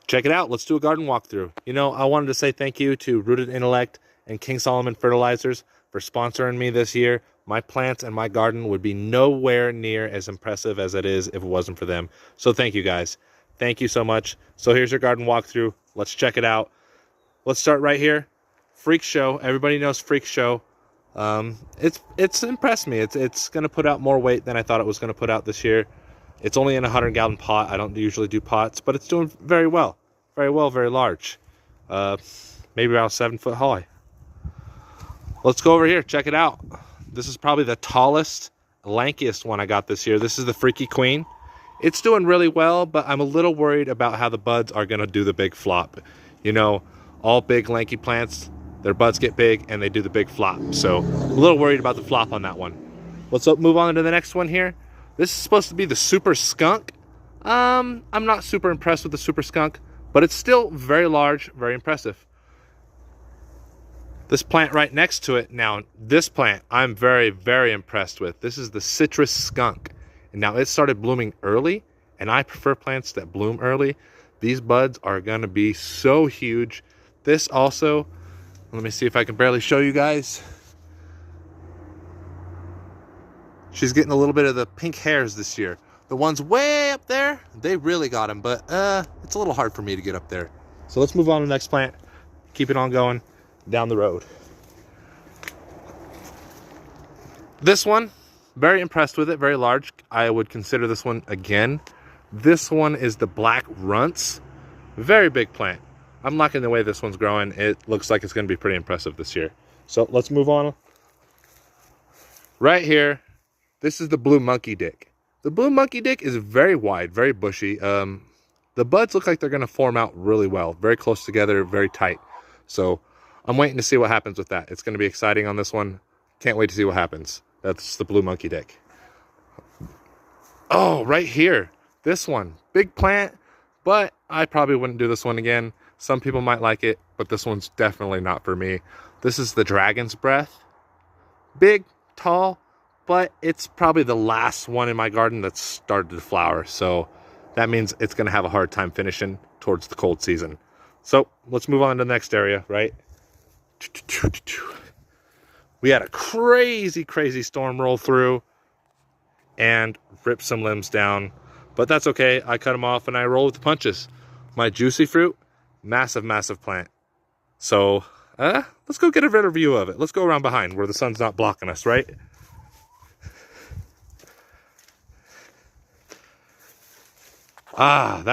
check it out. Let's do a garden walkthrough. You know, I wanted to say thank you to Rooted Intellect and King Solomon Fertilizers for sponsoring me this year. My plants and my garden would be nowhere near as impressive as it is if it wasn't for them. So thank you guys. Thank you so much. So here's your garden walkthrough. Let's check it out. Let's start right here. Freak Show. Everybody knows Freak Show. It's impressed me. It's going to put out more weight than I thought it was going to put out this year. It's only in a 100-gallon pot. I don't usually do pots, but it's doing very well. Very well, very large. Maybe about 7 foot high. Let's go over here. Check it out. This is probably the tallest, lankiest one I got this year. This is the Freaky Queen. It's doing really well, but I'm a little worried about how the buds are going to do the big flop. You know, all big, lanky plants, their buds get big and they do the big flop. So I'm a little worried about the flop on that one. Let's move on to the next one here. This is supposed to be the Super Skunk. I'm not super impressed with the Super Skunk, but it's still very large, very impressive. This plant right next to it, now this plant I'm very, very impressed with. This is the Citrus Skunk. And now it started blooming early, and I prefer plants that bloom early. These buds are gonna be so huge. This also, let me see if I can barely show you guys. She's getting a little bit of the pink hairs this year. The ones way up there, they really got them, but it's a little hard for me to get up there. So let's move on to the next plant. Keep it on going down the road. This one, very impressed with it, very large. I would consider this one again. This one is the Black Runts. Very big plant. I'm liking the way this one's growing. It looks like it's going to be pretty impressive this year. So let's move on. Right here, this is the Blue Monkey Dick. The Blue Monkey Dick is very wide, very bushy. The buds look like they're going to form out really well. Very close together, very tight. So I'm waiting to see what happens with that. It's going to be exciting on this one. Can't wait to see what happens. That's the Blue Monkey Dick. Oh, right here. This one. Big plant, but I probably wouldn't do this one again. Some people might like it, but this one's definitely not for me. This is the Dragon's Breath. Big, tall, but it's probably the last one in my garden that's started to flower. So that means it's going to have a hard time finishing towards the cold season. So let's move on to the next area, right? We had a crazy, crazy storm roll through and rip some limbs down, but that's okay. I cut them off and I roll with the punches. My juicy fruit, massive, massive plant. So let's go get a better view of it. Let's go around behind where the sun's not blocking us, right? That's